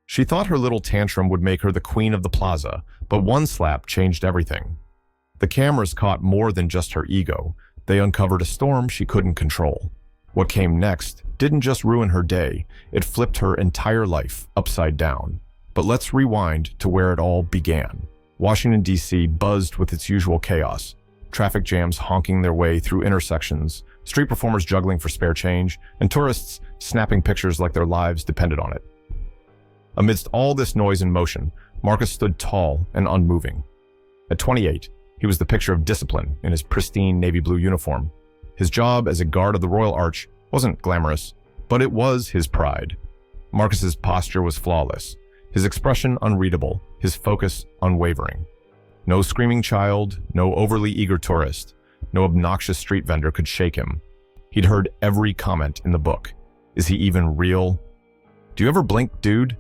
She thought her little tantrum would make her the queen of the plaza, but one slap changed everything. The cameras caught more than just her ego. They uncovered a storm she couldn't control. What came next didn't just ruin her day, it flipped her entire life upside down. But let's rewind to where it all began. Washington, D.C. buzzed with its usual chaos. Traffic jams honking their way through intersections, street performers juggling for spare change, and tourists snapping pictures like their lives depended on it. Amidst all this noise and motion, Marcus stood tall and unmoving. At 28, he was the picture of discipline in his pristine navy blue uniform. His job as a guard of the Royal Arch wasn't glamorous, but it was his pride. Marcus's posture was flawless, his expression unreadable, his focus unwavering. No screaming child, no overly eager tourist, no obnoxious street vendor could shake him. He'd heard every comment in the book. Is he even real? Do you ever blink, dude?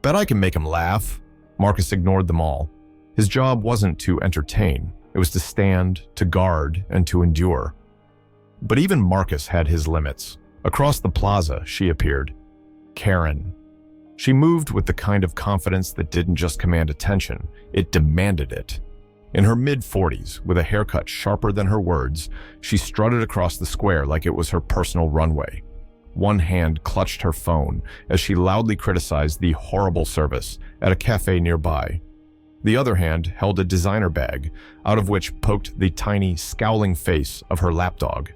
Bet I can make him laugh. Marcus ignored them all. His job wasn't to entertain. It was to stand, to guard, and to endure. But even Marcus had his limits. Across the plaza, she appeared. Karen. She moved with the kind of confidence that didn't just command attention, it demanded it. In her mid-40s, with a haircut sharper than her words, she strutted across the square like it was her personal runway. One hand clutched her phone as she loudly criticized the horrible service at a cafe nearby. The other hand held a designer bag, out of which poked the tiny, scowling face of her lapdog.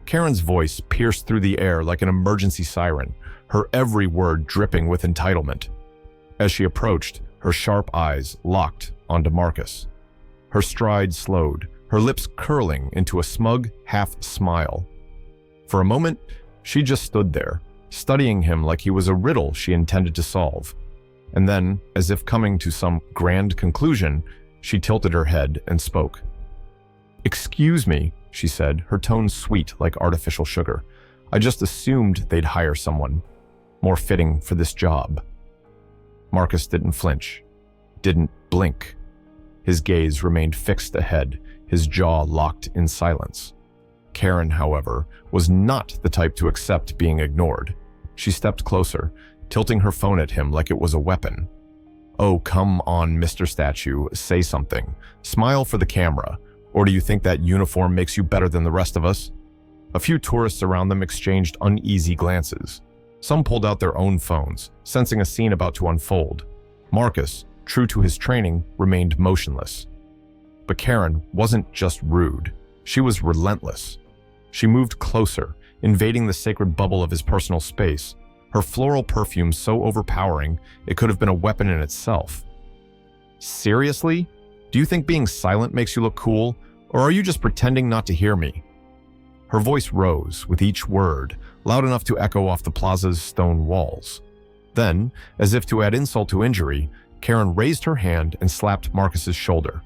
Karen's voice pierced through the air like an emergency siren, her every word dripping with entitlement. As she approached, her sharp eyes locked onto Marcus. Her stride slowed, her lips curling into a smug half-smile. For a moment, she just stood there, studying him like he was a riddle she intended to solve. And then, as if coming to some grand conclusion, she tilted her head and spoke. "Excuse me," she said, her tone sweet like artificial sugar. "I just assumed they'd hire someone more fitting for this job." Marcus didn't flinch, didn't blink. His gaze remained fixed ahead, his jaw locked in silence. Karen, however, was not the type to accept being ignored. She stepped closer, tilting her phone at him like it was a weapon. "Oh, come on, Mr. Statue, say something. Smile for the camera. Or do you think that uniform makes you better than the rest of us?" A few tourists around them exchanged uneasy glances. Some pulled out their own phones, sensing a scene about to unfold. Marcus, true to his training, remained motionless. But Karen wasn't just rude. She was relentless. She moved closer, invading the sacred bubble of his personal space, her floral perfume so overpowering it could have been a weapon in itself. "Seriously? Do you think being silent makes you look cool, or are you just pretending not to hear me?" Her voice rose with each word, loud enough to echo off the plaza's stone walls. Then, as if to add insult to injury, Karen raised her hand and slapped Marcus's shoulder.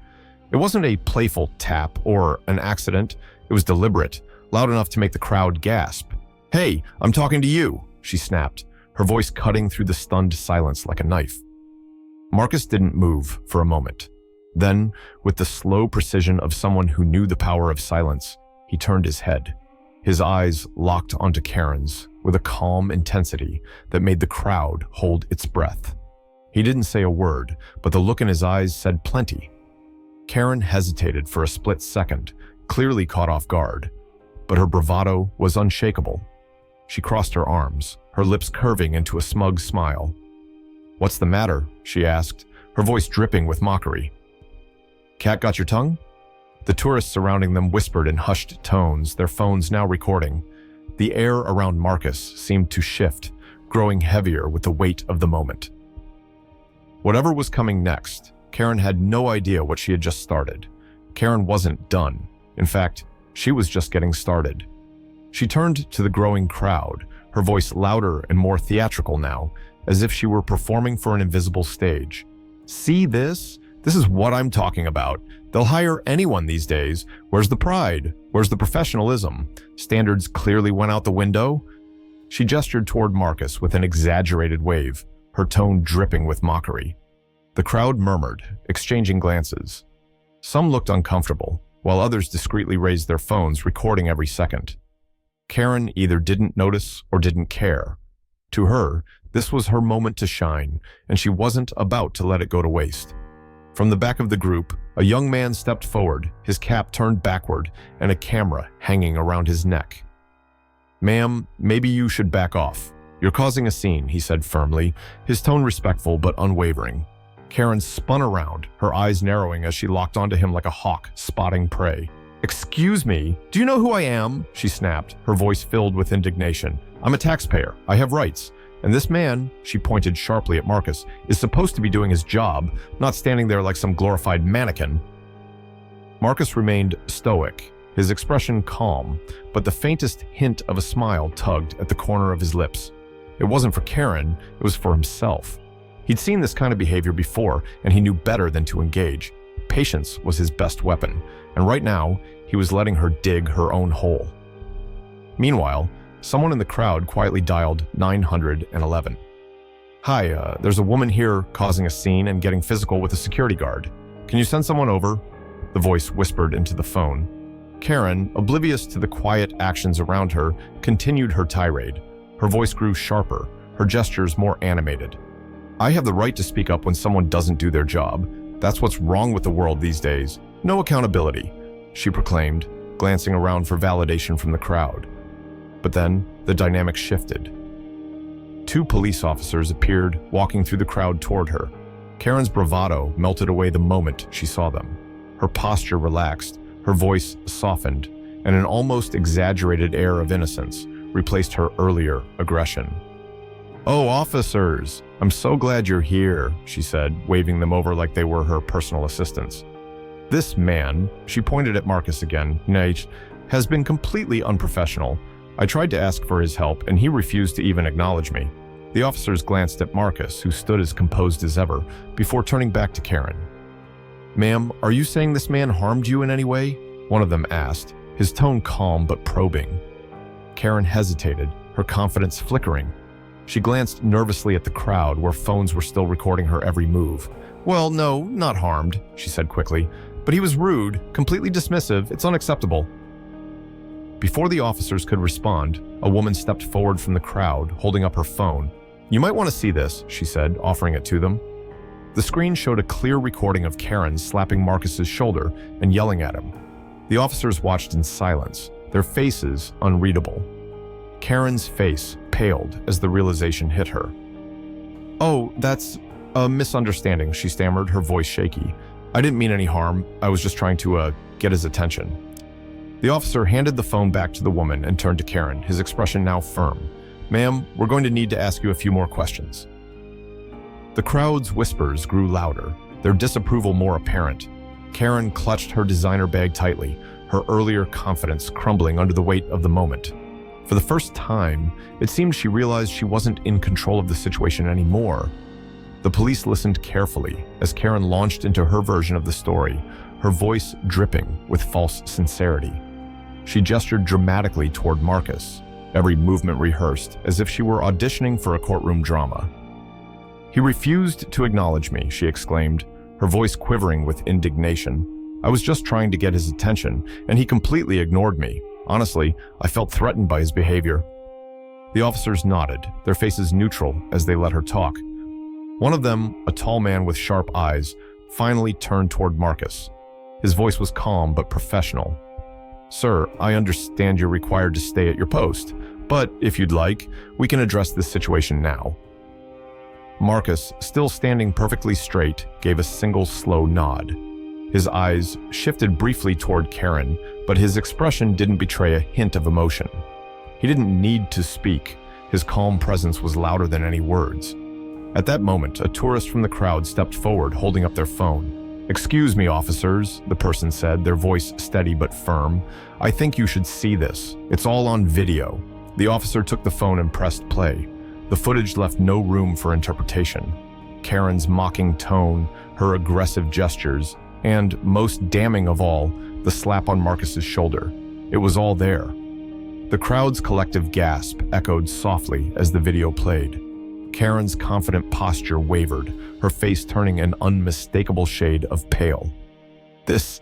It wasn't a playful tap or an accident. It was deliberate, loud enough to make the crowd gasp. "Hey, I'm talking to you," she snapped, her voice cutting through the stunned silence like a knife. Marcus didn't move for a moment. Then, with the slow precision of someone who knew the power of silence, he turned his head. His eyes locked onto Karen's with a calm intensity that made the crowd hold its breath. He didn't say a word, but the look in his eyes said plenty. Karen hesitated for a split second, clearly caught off guard, but her bravado was unshakable. She crossed her arms, her lips curving into a smug smile. "What's the matter?" she asked, her voice dripping with mockery. "Cat got your tongue?" The tourists surrounding them whispered in hushed tones, their phones now recording. The air around Marcus seemed to shift, growing heavier with the weight of the moment. Whatever was coming next, Karen had no idea what she had just started. Karen wasn't done. In fact, she was just getting started. She turned to the growing crowd, her voice louder and more theatrical now, as if she were performing for an invisible stage. "See this? This is what I'm talking about. They'll hire anyone these days. Where's the pride? Where's the professionalism? Standards clearly went out the window." She gestured toward Marcus with an exaggerated wave, her tone dripping with mockery. The crowd murmured, exchanging glances. Some looked uncomfortable, while others discreetly raised their phones, recording every second. Karen either didn't notice or didn't care. To her, this was her moment to shine, and she wasn't about to let it go to waste. From the back of the group, a young man stepped forward, his cap turned backward and a camera hanging around his neck. "Ma'am, maybe you should back off. You're causing a scene," he said firmly, his tone respectful but unwavering. Karen spun around, her eyes narrowing as she locked onto him like a hawk spotting prey. "Excuse me, do you know who I am?" she snapped, her voice filled with indignation. "I'm a taxpayer. I have rights. And this man," she pointed sharply at Marcus, "is supposed to be doing his job, not standing there like some glorified mannequin." Marcus remained stoic, his expression calm, but the faintest hint of a smile tugged at the corner of his lips. It wasn't for Karen, it was for himself. He'd seen this kind of behavior before, and he knew better than to engage. Patience was his best weapon, and right now, he was letting her dig her own hole. Meanwhile, someone in the crowd quietly dialed 911. "Hi, there's a woman here causing a scene and getting physical with a security guard. Can you send someone over?" The voice whispered into the phone. Karen, oblivious to the quiet actions around her, continued her tirade. Her voice grew sharper, her gestures more animated. "I have the right to speak up when someone doesn't do their job. That's what's wrong with the world these days. No accountability," she proclaimed, glancing around for validation from the crowd. But then, the dynamic shifted. Two police officers appeared, walking through the crowd toward her. Karen's bravado melted away the moment she saw them. Her posture relaxed, her voice softened, and an almost exaggerated air of innocence replaced her earlier aggression. "Oh, officers, I'm so glad you're here," she said, waving them over like they were her personal assistants. "This man," she pointed at Marcus again, "has been completely unprofessional. I tried to ask for his help, and he refused to even acknowledge me." The officers glanced at Marcus, who stood as composed as ever, before turning back to Karen. "Ma'am, are you saying this man harmed you in any way?" one of them asked, his tone calm but probing. Karen hesitated, her confidence flickering. She glanced nervously at the crowd, where phones were still recording her every move. "Well, no, not harmed," she said quickly. "But he was rude, completely dismissive. It's unacceptable." Before the officers could respond, a woman stepped forward from the crowd, holding up her phone. "You might want to see this," she said, offering it to them. The screen showed a clear recording of Karen slapping Marcus's shoulder and yelling at him. The officers watched in silence, their faces unreadable. Karen's face paled as the realization hit her. "Oh, that's a misunderstanding," she stammered, her voice shaky. "I didn't mean any harm. I was just trying to, get his attention." The officer handed the phone back to the woman and turned to Karen, his expression now firm. "Ma'am, we're going to need to ask you a few more questions." The crowd's whispers grew louder, their disapproval more apparent. Karen clutched her designer bag tightly, her earlier confidence crumbling under the weight of the moment. For the first time, it seemed she realized she wasn't in control of the situation anymore. The police listened carefully as Karen launched into her version of the story, her voice dripping with false sincerity. She gestured dramatically toward Marcus, every movement rehearsed, as if she were auditioning for a courtroom drama. "He refused to acknowledge me," she exclaimed, her voice quivering with indignation. "I was just trying to get his attention, and he completely ignored me. Honestly, I felt threatened by his behavior." The officers nodded, their faces neutral as they let her talk. One of them, a tall man with sharp eyes, finally turned toward Marcus. His voice was calm but professional. "Sir, I understand you're required to stay at your post, but if you'd like, we can address this situation now." Marcus, still standing perfectly straight, gave a single slow nod. His eyes shifted briefly toward Karen, but his expression didn't betray a hint of emotion. He didn't need to speak. His calm presence was louder than any words. At that moment, a tourist from the crowd stepped forward, holding up their phone. "Excuse me, officers," the person said, their voice steady but firm. "I think you should see this. It's all on video." The officer took the phone and pressed play. The footage left no room for interpretation. Karen's mocking tone, her aggressive gestures, and, most damning of all, the slap on Marcus's shoulder. It was all there. The crowd's collective gasp echoed softly as the video played. Karen's confident posture wavered, her face turning an unmistakable shade of pale. This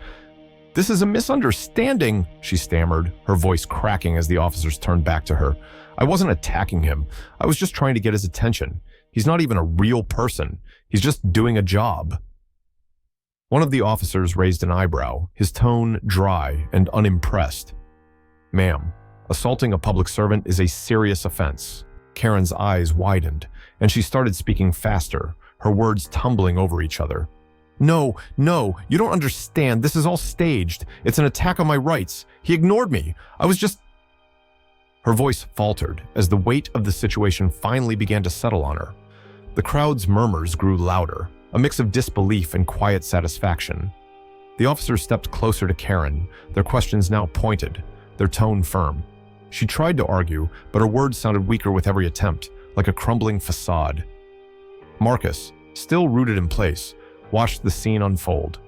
is a misunderstanding," she stammered, her voice cracking as the officers turned back to her. I wasn't attacking him. I was just trying to get his attention. He's not even a real person. He's just doing a job." One of the officers raised an eyebrow, his tone dry and unimpressed. "Ma'am, assaulting a public servant is a serious offense." Karen's eyes widened, and she started speaking faster, her words tumbling over each other. No, you don't understand. This is all staged. It's an attack on my rights. He ignored me. I was just..." Her voice faltered as the weight of the situation finally began to settle on her. The crowd's murmurs grew louder, a mix of disbelief and quiet satisfaction. The officers stepped closer to Karen, their questions now pointed, their tone firm. She tried to argue, but her words sounded weaker with every attempt, like a crumbling facade. Marcus, still rooted in place, watched the scene unfold.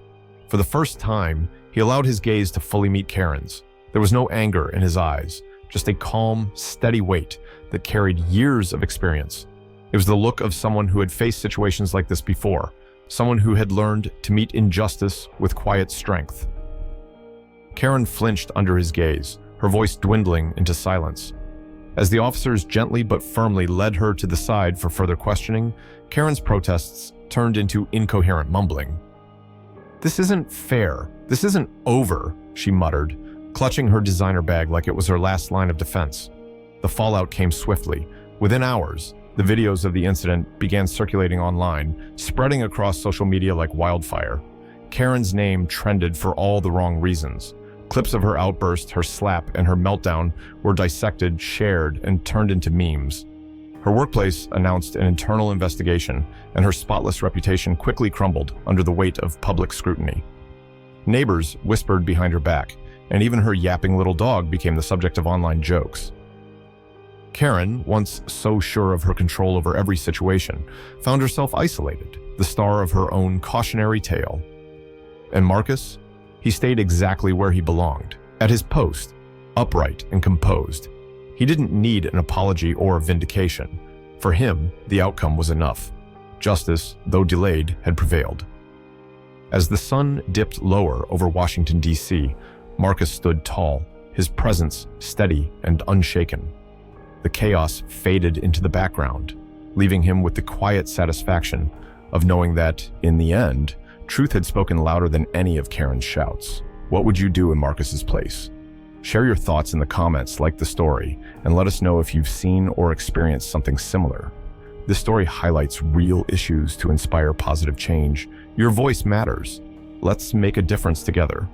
For the first time, he allowed his gaze to fully meet Karen's. There was no anger in his eyes, just a calm, steady weight that carried years of experience. It was the look of someone who had faced situations like this before, someone who had learned to meet injustice with quiet strength. Karen flinched under his gaze, her voice dwindling into silence. As the officers gently but firmly led her to the side for further questioning, Karen's protests turned into incoherent mumbling. "This isn't fair. This isn't over," she muttered, clutching her designer bag like it was her last line of defense. The fallout came swiftly. Within hours, the videos of the incident began circulating online, spreading across social media like wildfire. Karen's name trended for all the wrong reasons. Clips of her outburst, her slap, and her meltdown were dissected, shared, and turned into memes. Her workplace announced an internal investigation, and her spotless reputation quickly crumbled under the weight of public scrutiny. Neighbors whispered behind her back, and even her yapping little dog became the subject of online jokes. Karen, once so sure of her control over every situation, found herself isolated, the star of her own cautionary tale. And Marcus? He stayed exactly where he belonged, at his post, upright and composed. He didn't need an apology or vindication. For him, the outcome was enough. Justice, though delayed, had prevailed. As the sun dipped lower over Washington, D.C., Marcus stood tall, his presence steady and unshaken. The chaos faded into the background, leaving him with the quiet satisfaction of knowing that, in the end, truth had spoken louder than any of Karen's shouts. What would you do in Marcus's place? Share your thoughts in the comments, like the story, and let us know if you've seen or experienced something similar. This story highlights real issues to inspire positive change. Your voice matters. Let's make a difference together.